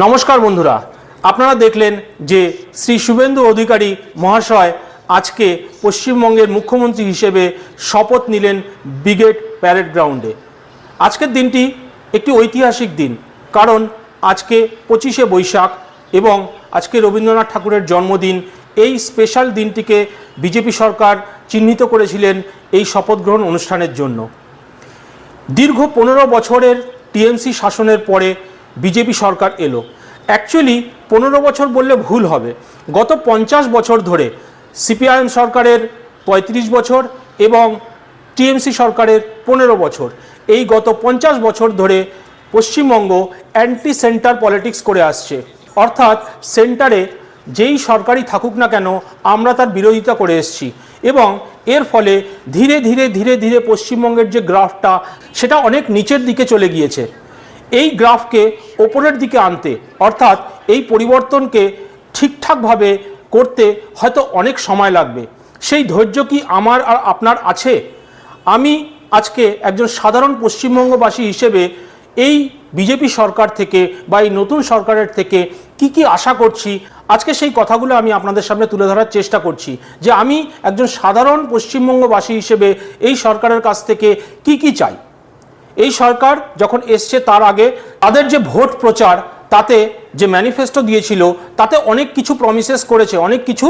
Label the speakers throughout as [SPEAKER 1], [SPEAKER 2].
[SPEAKER 1] নমস্কার বন্ধুরা, আপনারা দেখলেন যে শ্রী শুভেন্দু অধিকারী মহাশয় আজকে পশ্চিমবঙ্গের মুখ্যমন্ত্রী হিসেবে শপথ নিলেন ব্রিগেড প্যারেড গ্রাউন্ডে। আজকের দিনটি একটি ঐতিহাসিক দিন, কারণ আজকে 25শে বৈশাখ এবং আজকে রবীন্দ্রনাথ ঠাকুরের জন্মদিন। এই স্পেশাল দিনটিকে বিজেপি সরকার চিহ্নিত করেছিলেন এই শপথ গ্রহণ অনুষ্ঠানের জন্য। দীর্ঘ 15 বছরের টিএমসি শাসনের পরে বিজেপি সরকার এলো। অ্যাকচুয়ালি 15 বছর বললে ভুল হবে, গত 50 বছর ধরে সিপিআইএম সরকারের 35 বছর এবং টিএমসি সরকারের 15 বছর, এই গত 50 বছর ধরে পশ্চিমবঙ্গ অ্যান্টি সেন্টার পলিটিক্স করে আসছে। অর্থাৎ সেন্টারে যেই সরকারই থাকুক না কেন আমরা তার বিরোধিতা করে এসেছি, এবং এর ফলে ধীরে ধীরে ধীরে ধীরে পশ্চিমবঙ্গের যে গ্রাফটা সেটা অনেক নিচের দিকে চলে গিয়েছে। এই গ্রাফকে ওপরের দিকে আনতে, অর্থাৎ এই পরিবর্তনকে ঠিকঠাকভাবে করতে হয়তো অনেক সময় লাগবে। সেই ধৈর্য কি আমার আর আপনার আছে? আমি আজকে একজন সাধারণ পশ্চিমবঙ্গবাসী হিসেবে এই বিজেপি সরকার থেকে বা এই নতুন সরকারের থেকে কি আশা করছি, আজকে সেই কথাগুলো আমি আপনাদের সামনে তুলে ধরার চেষ্টা করছি। যে আমি একজন সাধারণ পশ্চিমবঙ্গবাসী হিসেবে এই সরকারের কাছ থেকে কি চাই। এই সরকার যখন এসছে তার আগে তাদের যে ভোট প্রচার, তাতে যে ম্যানিফেস্টো দিয়েছিল তাতে অনেক কিছু প্রমিসেস করেছে, অনেক কিছু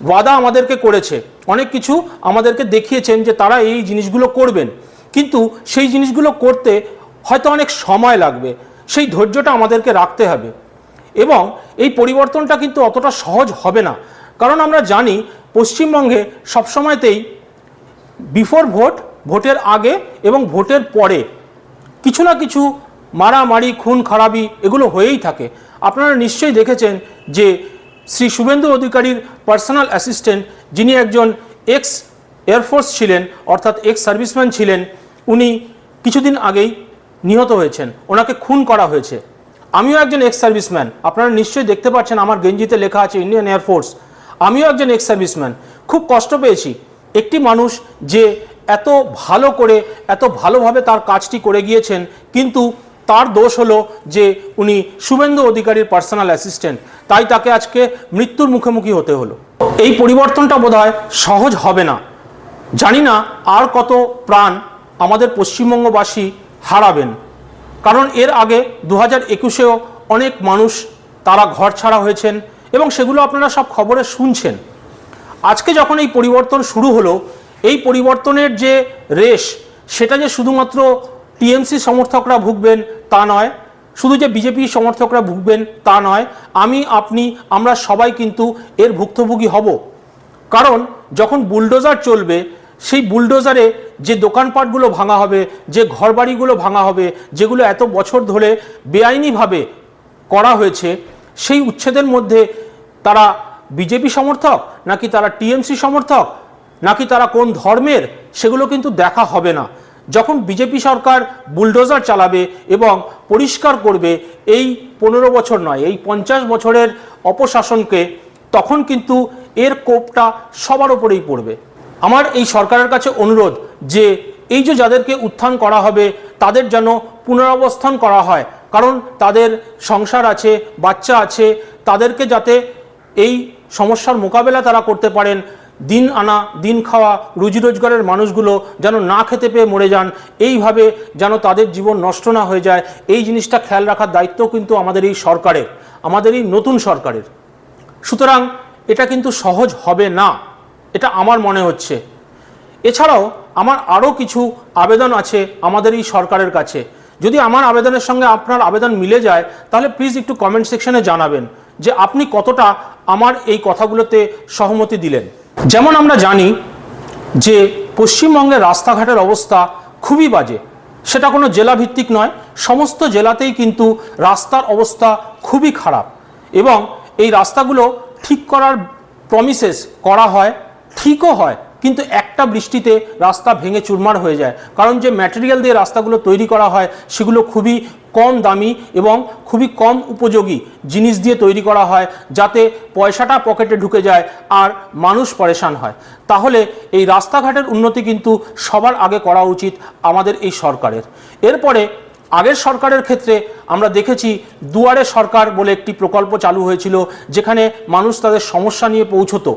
[SPEAKER 1] ওয়াদা আমাদেরকে করেছে, অনেক কিছু আমাদেরকে দেখিয়েছেন যে তারা এই জিনিসগুলো করবেন। কিন্তু সেই জিনিসগুলো করতে হয়তো অনেক সময় লাগবে, সেই ধৈর্যটা আমাদেরকে রাখতে হবে। এবং এই পরিবর্তনটা কিন্তু অতটা সহজ হবে না, কারণ আমরা জানি পশ্চিমবঙ্গে সবসময়তেই বিফোর ভোট, ভোটের আগে এবং ভোটের পরে কিছু না কিছু মারামারি, খুন খারাপি এগুলো হয়েই থাকে। আপনারা নিশ্চয়ই দেখেছেন যে শ্রী শুভেন্দু অধিকারীর পার্সোনাল অ্যাসিস্ট্যান্ট, যিনি একজন এক্স এয়ারফোর্স ছিলেন, অর্থাৎ এক্স সার্ভিসম্যান ছিলেন, উনি কিছুদিন আগেই নিহত হয়েছেন, ওনাকে খুন করা হয়েছে। আমিও একজন এক্স সার্ভিসম্যান, আপনারা নিশ্চয়ই দেখতে পাচ্ছেন আমার গেঞ্জিতে লেখা আছে ইন্ডিয়ান এয়ারফোর্স। আমিও একজন এক্স সার্ভিসম্যান। খুব কষ্ট পেয়েছি। একটি মানুষ যে এত ভালো করে, এত ভালোভাবে তার কাজটি করে গিয়েছেন, কিন্তু তার দোষ হলো যে উনি শুভেন্দু অধিকারীর পার্সোনাল অ্যাসিস্ট্যান্ট, তাই তাকে আজকে মৃত্যুর মুখোমুখি হতে হলো। এই পরিবর্তনটা বোধহয় সহজ হবে না। জানি না আর কত প্রাণ আমাদের পশ্চিমবঙ্গবাসী হারাবেন, কারণ এর আগে 2021-এও অনেক মানুষ তারা ঘর ছাড়া হয়েছেন এবং সেগুলো আপনারা সব খবরে শুনছেন। আজকে যখন এই পরিবর্তন শুরু হলো, এই পরিবর্তনের যে রেশ, সেটা যে শুধুমাত্র টিএমসি সমর্থকরা ভুগবেন তা নয়, শুধু যে বিজেপি সমর্থকরা ভুগবেন তা নয়, আমি, আপনি, আমরা সবাই কিন্তু এর ভুক্তভোগী হব। কারণ যখন বুলডোজার চলবে, সেই বুলডোজারে যে দোকানপাটগুলো ভাঙা হবে, যে ঘরবাড়িগুলো ভাঙা হবে, যেগুলো এত বছর ধরে বেআইনিভাবে করা হয়েছে, সেই উচ্ছেদের মধ্যে তারা বিজেপি সমর্থক নাকি তারা টিএমসি সমর্থক নাকি তারা কোন ধর্মের, সেগুলো কিন্তু দেখা হবে না। যখন বিজেপি সরকার বুলডোজার চালাবে এবং পরিষ্কার করবে এই 15 বছর নয়, এই 50 বছরের অপশাসনকে, তখন কিন্তু এর কোপটা সবার ওপরেই পড়বে। আমার এই সরকারের কাছে অনুরোধ যে এই যে যাদেরকে উত্থান করা হবে তাদের যেন পুনরাবস্থান করা হয়, কারণ তাদের সংসার আছে, বাচ্চা আছে, তাদেরকে যাতে এই সমস্যার মোকাবেলা তারা করতে পারেন। দিন আনা দিন খাওয়া রুজি রোজগারের মানুষগুলো যেন না খেতে পেয়ে মরে যান, এইভাবে যেন তাদের জীবন নষ্ট না হয়ে যায়, এই জিনিসটা খেয়াল রাখার দায়িত্ব কিন্তু আমাদের এই সরকারের, আমাদের এই নতুন সরকারের। সুতরাং এটা কিন্তু সহজ হবে না, এটা আমার মনে হচ্ছে। এছাড়াও আমার আরও কিছু আবেদন আছে আমাদের এই সরকারের কাছে। যদি আমার আবেদনের সঙ্গে আপনার আবেদন মিলে যায়, তাহলে প্লিজ একটু কমেন্ট সেকশনে জানাবেন যে আপনি কতটা আমার এই কথাগুলোতে সহমতি দিলেন। যেমন আমরা জানি যে পশ্চিমবঙ্গের রাস্তাঘাটের অবস্থা খুবই বাজে, সেটা কোনো জেলাভিত্তিক নয়, সমস্ত জেলাতেই কিন্তু রাস্তার অবস্থা খুবই খারাপ। এবং এই রাস্তাগুলো ঠিক করার প্রমিসেস করা হয়, ঠিকও হয়, কিন্তু একটা বৃষ্টিতে রাস্তা ভেঙে চুরমার হয়ে যায়। কারণ যে ম্যাটেরিয়াল দিয়ে রাস্তাগুলো তৈরি করা হয় সেগুলো খুবই কম দামি এবং খুবই কম উপযোগী জিনিস দিয়ে তৈরি করা হয়, যাতে পয়সাটা পকেটে ঢুকে যায় আর মানুষ পরেশান হয়। তাহলে এই রাস্তাঘাটের উন্নতি কিন্তু সবার আগে করা উচিত আমাদের এই সরকারের। এরপরে আগের সরকারের ক্ষেত্রে আমরা দেখেছি দুয়ারে সরকার বলে একটি প্রকল্প চালু হয়েছিল, যেখানে মানুষ তাদের সমস্যা নিয়ে পৌঁছতো।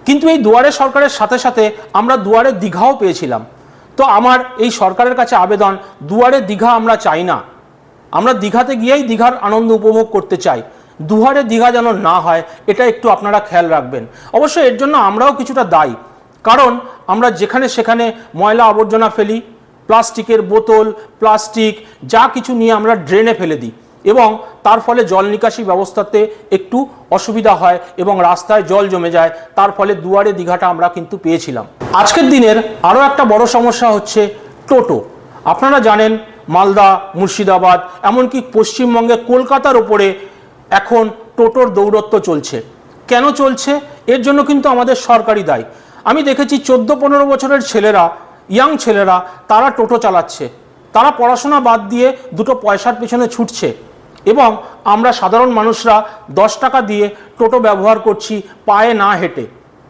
[SPEAKER 1] কিন্তু এই দুয়ারে সরকারের সাথে সাথে আমরা দুয়ারে দীঘাও পেয়েছিলাম। তো আমার এই সরকারের কাছে আবেদন, দুয়ারে দীঘা আমরা চাই না। আমরা দীঘাতে গিয়েই দীঘার আনন্দ উপভোগ করতে চাই, দুয়ারে দীঘা যেন না হয়, এটা একটু আপনারা খেয়াল রাখবেন। অবশ্য এর জন্য আমরাও কিছুটা দায়ী, কারণ আমরা যেখানে সেখানে ময়লা আবর্জনা ফেলি, প্লাস্টিকের বোতল, প্লাস্টিক যা কিছু নিয়ে আমরা ড্রেনে ফেলে দিই, এবং তার ফলে জল নিকাশি ব্যবস্থাতে একটু অসুবিধা হয় এবং রাস্তায় জল জমে যায়। তার ফলে দুয়ারে দীঘাটা আমরা কিন্তু পেয়েছিলাম। আজকের দিনের আরও একটা বড় সমস্যা হচ্ছে টোটো। আপনারা জানেন মালদা, মুর্শিদাবাদ, এমনকি পশ্চিমবঙ্গে কলকাতার ওপরে এখন টোটোর দৌরত্ব চলছে। কেন চলছে? এর জন্য কিন্তু আমাদের সরকারি দায়ী। আমি দেখেছি 14-15 বছরের ছেলেরা, ইয়াং ছেলেরা, তারা টোটো চালাচ্ছে। তারা পড়াশোনা বাদ দিয়ে দুটো পয়সার পেছনে ছুটছে, এবং আমরা সাধারণ মানুষরা 10 টাকা দিয়ে টোটো ব্যবহার করছি, পায়ে না হেঁটে।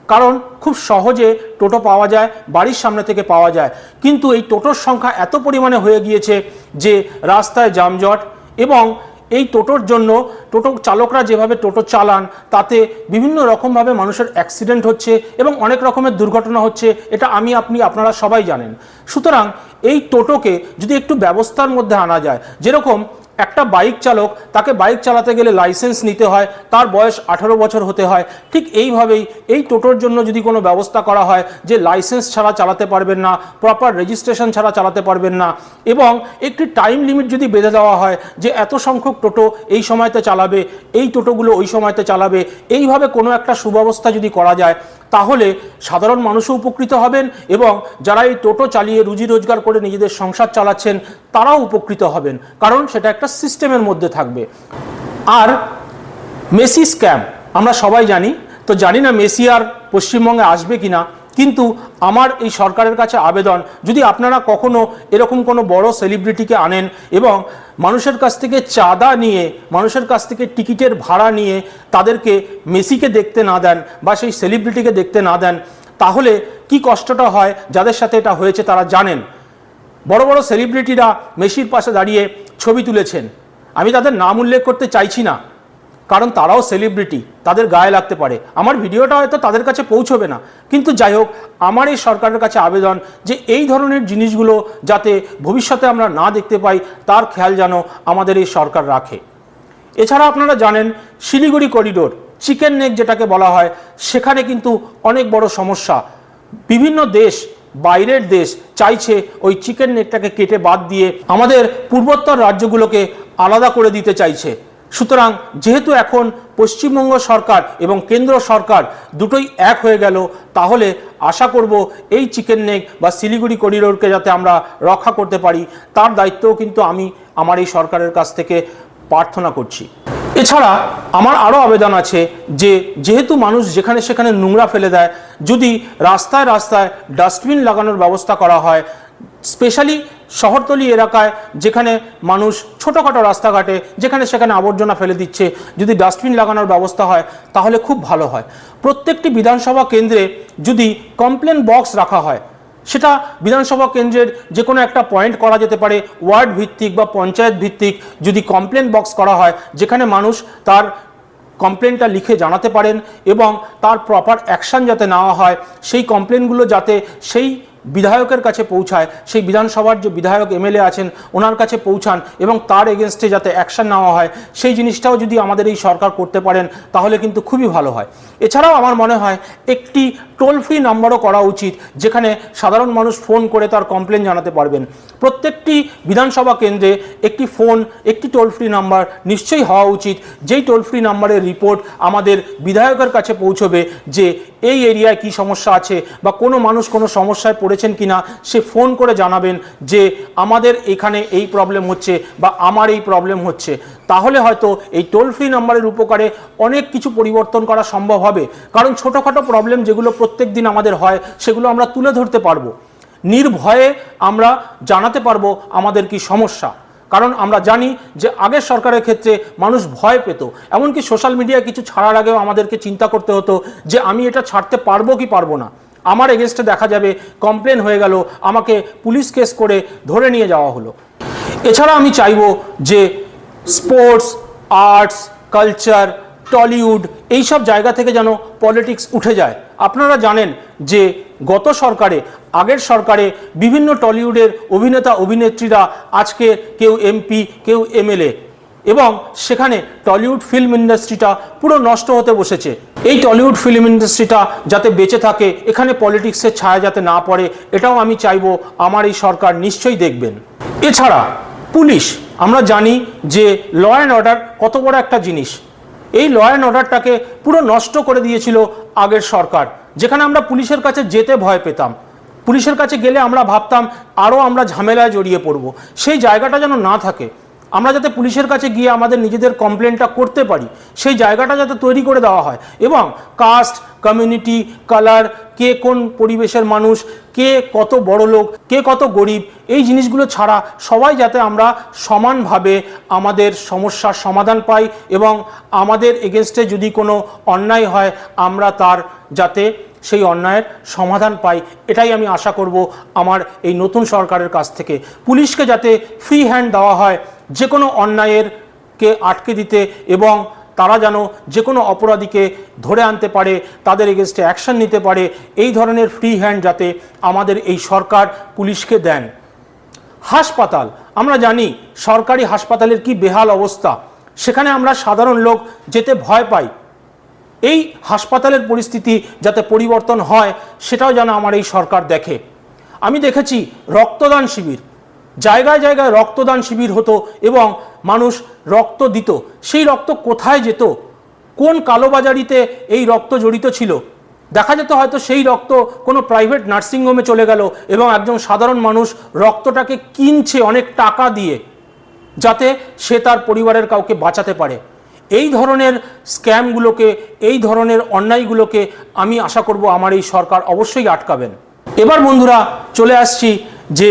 [SPEAKER 1] কারণ খুব সহজে টোটো পাওয়া যায়, বাড়ির সামনে থেকে পাওয়া যায়। কিন্তু এই টোটোর সংখ্যা এত পরিমাণে হয়ে গিয়েছে যে রাস্তায় যানজট, এবং এই টোটোর জন্য টোটো চালকরা যেভাবে টোটো চালান তাতে বিভিন্ন রকমভাবে মানুষের অ্যাক্সিডেন্ট হচ্ছে এবং অনেক রকমের দুর্ঘটনা হচ্ছে। এটা আমি, আপনি, আপনারা সবাই জানেন। সুতরাং এই টোটোকে যদি একটু ব্যবস্থার মধ্যে আনা যায়, যেরকম একটা বাইক চালক, তাকে বাইক চালাতে গেলে লাইসেন্স নিতে হয়, তার বয়স 18 বছর হতে হয়, ঠিক এইভাবেই এই টোটোর জন্য যদি কোনো ব্যবস্থা করা হয় যে লাইসেন্স ছাড়া চালাতে পারবেন না, প্রপার রেজিস্ট্রেশন ছাড়া চালাতে পারবেন না, এবং একটি টাইম লিমিট যদি বেঁধে দেওয়া হয় যে এত সংখ্যক টোটো এই সময়তে চালাবে, এই টোটোগুলো ওই সময়তে চালাবে, এইভাবে কোনো একটা সুব্যবস্থা যদি করা যায়, তাহলে সাধারণ মানুষও উপকৃত হবেন, এবং যারা এই টোটো চালিয়ে রুজি রোজগার করে নিজেদের সংসার চালাচ্ছেন তারাও উপকৃত হবেন, কারণ সেটা একটা সিস্টেমের মধ্যে থাকবে। আর মেসি স্ক্যাম আমরা সবাই জানি, তো জানি না মেসি আর পশ্চিমবঙ্গে আসবে কিনা, কিন্তু আমার এই সরকারের কাছে আবেদন, যদি আপনারা কখনো এরকম কোনো বড় সেলিব্রিটিকে আনেন এবং মানুষের কাছ থেকে চাঁদা নিয়ে, মানুষের কাছ থেকে টিকিটের ভাড়া নিয়ে তাদেরকে মেসিকে দেখতে না দেন বা সেই সেলিব্রিটিকে দেখতে না দেন, তাহলে কি কষ্টটা হয় যাদের সাথে এটা হয়েছে তারা জানেন। বড় বড় সেলিব্রিটিরা মেসির পাশে দাঁড়িয়ে ছবি তুলেছেন। আমি তাদের নাম উল্লেখ করতে চাইছি না, কারণ তারাও সেলিব্রিটি, তাদের গায়ে লাগতে পারে। আমার ভিডিওটা হয়তো তাদের কাছে পৌঁছবে না, কিন্তু যাই হোক, আমার এই সরকারের কাছে আবেদন যে এই ধরনের জিনিসগুলো যাতে ভবিষ্যতে আমরা না দেখতে পাই, তার খেয়াল যেন আমাদের এই সরকার রাখে। এছাড়া আপনারা জানেন শিলিগুড়ি করিডোর, চিকেন নেক যেটাকে বলা হয়, সেখানে কিন্তু অনেক বড় সমস্যা। বিভিন্ন দেশ, বাইরের দেশ চাইছে ওই চিকেন নেকটাকে কেটে বাদ দিয়ে আমাদের পূর্বোত্তর রাজ্যগুলোকে আলাদা করে দিতে চাইছে। সুতরাং যেহেতু এখন পশ্চিমবঙ্গ সরকার এবং কেন্দ্র সরকার দুটোই এক হয়ে গেল, তাহলে আশা করব এই চিকেন নেক বা শিলিগুড়ি করিডোরকে যাতে আমরা রক্ষা করতে পারি, তার দায়িত্বও কিন্তু আমি আমার এই সরকারের কাছ থেকে প্রার্থনা করছি। এছাড়া আমার আরও আবেদন আছে যে যেহেতু মানুষ যেখানে সেখানে নোংরা ফেলে দেয়, যদি রাস্তায় রাস্তায় ডাস্টবিন লাগানোর ব্যবস্থা করা হয়, স্পেশালি শহরতলি এলাকায় যেখানে মানুষ ছোটোখাটো রাস্তাঘাটে যেখানে সেখানে আবর্জনা ফেলে দিচ্ছে, যদি ডাস্টবিন লাগানোর ব্যবস্থা হয় তাহলে খুব ভালো হয়। প্রত্যেকটি বিধানসভা কেন্দ্রে যদি কমপ্লেন বক্স রাখা হয়, সেটা বিধানসভা কেন্দ্রের যে কোনো একটা পয়েন্ট করা যেতে পারে, ওয়ার্ড ভিত্তিক বা পঞ্চায়েত ভিত্তিক যদি কমপ্লেন বক্স করা হয়, যেখানে মানুষ তার কমপ্লেনটা লিখে জানাতে পারেন এবং তার প্রপার অ্যাকশান যাতে নেওয়া হয়, সেই কমপ্লেনগুলো যাতে সেই বিধায়কের কাছে পৌঁছায়, সেই বিধানসভার যে বিধায়ক এমএলএ আছেন ওনার কাছে পৌঁছান এবং তার এগেনস্টে যাতে অ্যাকশান নেওয়া হয়, সেই জিনিসটাও যদি আমাদের এই সরকার করতে পারেন তাহলে কিন্তু খুবই ভালো হয়। এছাড়াও আমার মনে হয় একটি টোল ফ্রি নাম্বারও করা উচিত, যেখানে সাধারণ মানুষ ফোন করে তার কমপ্লেন জানাতে পারবেন। প্রত্যেকটি বিধানসভা কেন্দ্রে একটি ফোন, একটি টোল ফ্রি নাম্বার নিশ্চয়ই হওয়া উচিত, যেই টোল ফ্রি নাম্বারের রিপোর্ট আমাদের বিধায়কের কাছে পৌঁছবে যে এই এরিয়ায় কি সমস্যা আছে বা কোনো মানুষ কোনো সমস্যায় পড়েছেন কিনা, সে ফোন করে জানাবেন যে আমাদের এখানে এই প্রবলেম হচ্ছে বা আমার এই প্রবলেম হচ্ছে। তাহলে হয়তো এই টোল ফ্রি নাম্বারের উপকারে অনেক কিছু পরিবর্তন করা সম্ভব হবে, কারণ ছোটোখাটো প্রবলেম যেগুলো প্রত্যেক দিন আমাদের হয় সেগুলো আমরা তুলে ধরতে পারবো, নির্ভয়ে আমরা জানাতে পারবো আমাদের কি সমস্যা। কারণ আমরা জানি যে আগের সরকারের ক্ষেত্রে মানুষ ভয় পেত, এমনকি সোশ্যাল মিডিয়ায় কিছু ছাড়ার আগেও আমাদেরকে চিন্তা করতে হতো যে আমি এটা ছাড়তে পারবো কি পারবো না, আমার এগেনস্টে দেখা যাবে কমপ্লেন হয়ে গেল, আমাকে পুলিশ কেস করে ধরে নিয়ে যাওয়া হলো। এছাড়া আমি চাইব যে স্পোর্টস, আর্টস, কালচার, টলিউড এইসব জায়গা থেকে যেন পলিটিক্স উঠে যায়। আপনারা জানেন যে গত সরকারে, আগের সরকারে বিভিন্ন টলিউডের অভিনেতা অভিনেত্রীরা আজকে কেউ এমপি, কেউ এমএলএ, এবং সেখানে টলিউড ফিল্ম ইন্ডাস্ট্রিটা পুরো নষ্ট হতে বসেছে। এই টলিউড ফিল্ম ইন্ডাস্ট্রিটা যাতে বেঁচে থাকে, এখানে পলিটিক্সের ছায়া যাতে না পড়ে, এটাও আমি চাইবো আমার এই সরকার নিশ্চয়ই দেখবেন। এছাড়া পুলিশ, আমরা জানি যে ল অ্যান্ড অর্ডার কত বড় একটা জিনিস। এই ল অ্যান্ড অর্ডারটাকে পুরো নষ্ট করে দিয়েছিল আগের সরকার, যেখানে আমরা পুলিশের কাছে যেতে ভয় পেতাম। পুলিশের কাছে গেলে আমরা ভাবতাম আরও আমরা ঝামেলায় জড়িয়ে পড়ব। সেই জায়গাটা যেন না থাকে, আমরা যাতে পুলিশের কাছে গিয়ে আমাদের নিজেদের কমপ্লেনটা করতে পারি, সেই জায়গাটা যাতে তৈরি করে দেওয়া হয়। এবং কাস্ট, কমিউনিটি, কালার, কে কোন পরিবেশের মানুষ, কে কত বড় লোক, কে কত গরিব, এই জিনিসগুলো ছাড়া সবাই যাতে আমরা সমানভাবে আমাদের সমস্যার সমাধান পাই, এবং আমাদের এগেনস্টে যদি কোনো অন্যায় হয় আমরা তার যাতে সেই অন্যায়ের সমাধান পাই, এটাই আমি আশা করব আমার এই নতুন সরকারের কাছ থেকে। পুলিশকে যাতে ফ্রি হ্যান্ড দেওয়া হয় যে কোনো অন্যায়েরকে আটকে দিতে, এবং তারা যেন যে কোনো অপরাধীকে ধরে আনতে পারে, তাদের এগেনস্টে অ্যাকশন নিতে পারে, এই ধরনের ফ্রি হ্যান্ড যাতে আমাদের এই সরকার পুলিশকে দেন। হাসপাতাল, আমরা জানি সরকারি হাসপাতালের কি বেহাল অবস্থা, সেখানে আমরা সাধারণ লোক যেতে ভয় পাই। এই হাসপাতালের পরিস্থিতি যাতে পরিবর্তন হয়, সেটাও যেন আমার এই সরকার দেখে। আমি দেখেছি রক্তদান শিবির, জায়গায় জায়গায় রক্তদান শিবির হতো এবং মানুষ রক্ত দিত। সেই রক্ত কোথায় যেত, কোন কালোবাজারিতে এই রক্ত জড়িত ছিল? দেখা যেত হয়তো সেই রক্ত কোনো প্রাইভেট নার্সিংহোমে চলে গেল এবং একজন সাধারণ মানুষ রক্তটাকে কিনছে অনেক টাকা দিয়ে, যাতে সে তার পরিবারের কাউকে বাঁচাতে পারে। এই ধরনের স্ক্যামগুলোকে, এই ধরনের অন্যায়গুলোকে আমি আশা করব আমার এই সরকার অবশ্যই আটকাবেন। এবার বন্ধুরা চলে আসছি যে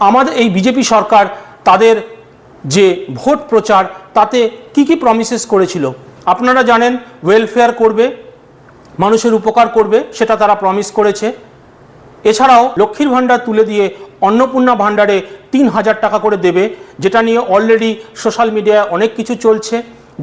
[SPEAKER 1] আমাদের এই বিজেপি সরকার তাদের যে ভোট প্রচার, তাতে কি কি প্রমিসেস করেছিল। আপনারা জানেন ওয়েলফেয়ার করবে, মানুষের উপকার করবে, সেটা তারা প্রমিস করেছে। এছাড়াও লক্ষ্মীর ভাণ্ডার তুলে দিয়ে অন্নপূর্ণা ভাণ্ডারে 3000 টাকা করে দেবে, যেটা নিয়ে অলরেডি সোশ্যাল মিডিয়ায় অনেক কিছু চলছে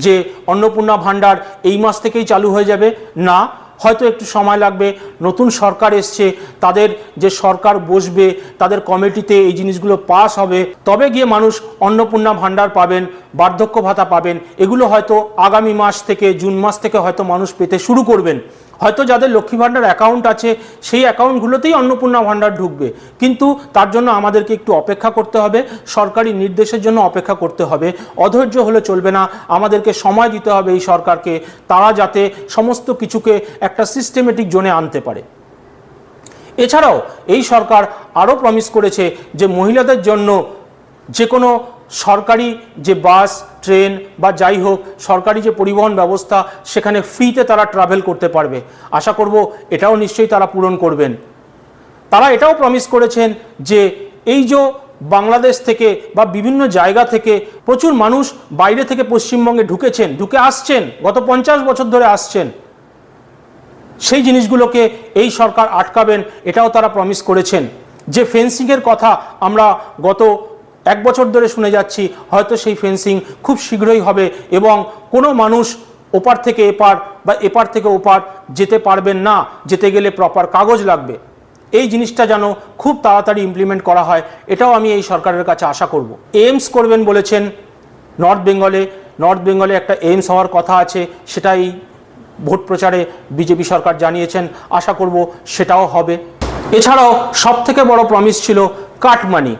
[SPEAKER 1] যে অন্নপূর্ণা ভাণ্ডার এই মাস থেকেই চালু হয়ে যাবে। না, হয়তো একটু সময় লাগবে। নতুন সরকার এসছে, তাদের যে সরকার বসবে, তাদের কমিটিতে এই জিনিসগুলো পাস হবে, তবে গিয়ে মানুষ অন্নপূর্ণা ভাণ্ডার পাবেন, বার্ধক্য ভাতা পাবেন। এগুলো হয়তো আগামী মাস থেকে, জুন মাস থেকে হয়তো মানুষ পেতে শুরু করবেন। হয়তো যাদের লক্ষ্মী ভাণ্ডার অ্যাকাউন্ট আছে সেই অ্যাকাউন্টগুলোতেই অন্নপূর্ণা ভাণ্ডার ঢুকবে, কিন্তু তার জন্য আমাদেরকে একটু অপেক্ষা করতে হবে, সরকারি নির্দেশের জন্য অপেক্ষা করতে হবে। অধৈর্য হলে চলবে না, আমাদেরকে সময় দিতে হবে এই সরকারকে, তারা যাতে সমস্ত কিছুকে একটা সিস্টেমেটিক জোনে আনতে পারে। এছাড়াও এই সরকার আরও প্রমিস করেছে যে মহিলাদের জন্য যে কোনো সরকারি যে বাস, ট্রেন বা যাই হোক সরকারি যে পরিবহন ব্যবস্থা, সেখানে ফ্রিতে তারা ট্রাভেল করতে পারবে। আশা করব এটাও নিশ্চয়ই তারা পূরণ করবেন। তারা এটাও প্রমিস করেছেন যে এই যে বাংলাদেশ থেকে বা বিভিন্ন জায়গা থেকে প্রচুর মানুষ বাইরে থেকে পশ্চিমবঙ্গে ঢুকে আসছেন, গত 50 বছর ধরে আসছেন, সেই জিনিসগুলোকে এই সরকার আটকাবেন, এটাও তারা প্রমিস করেছেন। যে ফেন্সিংয়ের কথা আমরা গত 1 বছর ধরে শুনে যাচ্ছি, হয়তো সেই ফেন্সিং খুব শীঘ্রই হবে এবং কোনো মানুষ ওপার থেকে এপার বা এপার থেকে ওপার যেতে পারবেন না, যেতে গেলে প্রপার কাগজ লাগবে। এই জিনিসটা যেন খুব তাড়াতাড়ি ইমপ্লিমেন্ট করা হয়, এটাও আমি এই সরকারের কাছে আশা করব। এইমস করবেন বলেছেন নর্থ বেঙ্গলে একটা এইমস হওয়ার কথা আছে, সেটাই ভোট প্রচারে বিজেপি সরকার জানিয়েছেন। আশা করব সেটাও হবে। এছাড়াও সবথেকে বড় প্রমিস ছিল কাটমানি।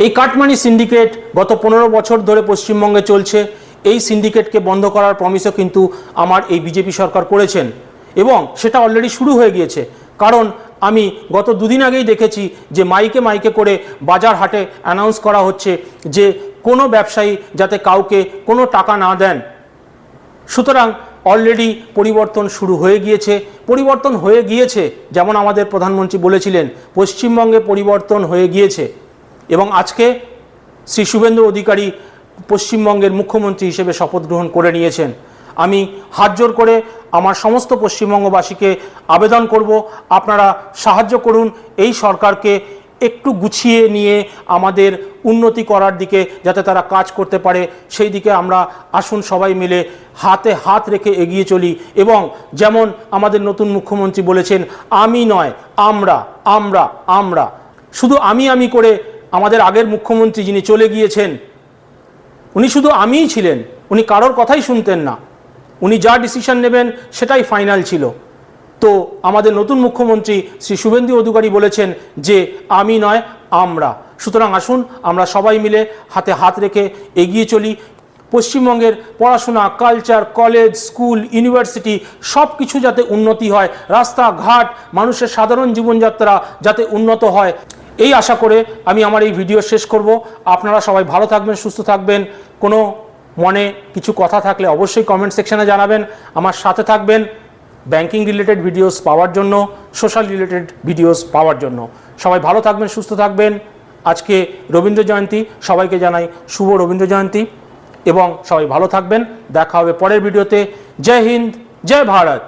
[SPEAKER 1] এই কাটমানি সিন্ডিকেট গত 15 বছর ধরে পশ্চিমবঙ্গে চলছে। এই সিন্ডিকেটকে বন্ধ করার প্রমিসও কিন্তু আমার এই বিজেপি সরকার করেছেন এবং সেটা অলরেডি শুরু হয়ে গিয়েছে। কারণ আমি গত 2 দিন আগেই দেখেছি যে মাইকে করে বাজার হাটে অ্যানাউন্স করা হচ্ছে যে কোনো ব্যবসায়ী যাতে কাউকে কোনো টাকা না দেন। সুতরাং অলরেডি পরিবর্তন শুরু হয়ে গিয়েছে, যেমন আমাদের প্রধানমন্ত্রী বলেছিলেন পশ্চিমবঙ্গে পরিবর্তন হয়ে গিয়েছে। এবং আজকে শ্রী শুভেন্দু অধিকারী পশ্চিমবঙ্গের মুখ্যমন্ত্রী হিসেবে শপথ গ্রহণ করে নিয়েছেন। আমি হাত জোর করে আমার সমস্ত পশ্চিমবঙ্গবাসীকে আবেদন করব, আপনারা সাহায্য করুন এই সরকারকে একটু গুছিয়ে নিয়ে আমাদের উন্নতি করার দিকে যাতে তারা কাজ করতে পারে, সেই দিকে আমরা আসুন সবাই মিলে হাতে হাত রেখে এগিয়ে চলি। এবং যেমন আমাদের নতুন মুখ্যমন্ত্রী বলেছেন, আমি নয় আমরা আমরা আমরা, শুধু আমি করে আমাদের আগের মুখ্যমন্ত্রী যিনি চলে গিয়েছেন উনি শুধু আমিই ছিলেন, উনি কারোর কথাই শুনতেন না, উনি যা ডিসিশন নেবেন সেটাই ফাইনাল ছিল। তো আমাদের নতুন মুখ্যমন্ত্রী শ্রী শুভেন্দু অধিকারী বলেছেন যে আমি নয় আমরা। সুতরাং আসুন আমরা সবাই মিলে হাতে হাত রেখে এগিয়ে চলি। পশ্চিমবঙ্গের পড়াশোনা, কালচার, কলেজ, স্কুল, ইউনিভার্সিটি সব কিছু যাতে উন্নতি হয়, রাস্তাঘাট, মানুষের সাধারণ জীবনযাত্রা যাতে উন্নত হয়, এই আশা করে আমি আমার এই ভিডিও শেষ করব। আপনারা সবাই ভালো থাকবেন, সুস্থ থাকবেন। কোনো মনে কিছু কথা থাকলে অবশ্যই কমেন্ট সেকশনে জানাবেন। আমার সাথে থাকবেন ব্যাংকিং রিলেটেড ভিডিওস পাওয়ার জন্য, সোশ্যাল রিলেটেড ভিডিওস পাওয়ার জন্য। সবাই ভালো থাকবেন, সুস্থ থাকবেন। আজকে রবীন্দ্র জয়ন্তী, সবাইকে জানাই শুভ রবীন্দ্র জয়ন্তী এবং সবাই ভালো থাকবেন। দেখা হবে পরের ভিডিওতে। জয় হিন্দ, জয় ভারত।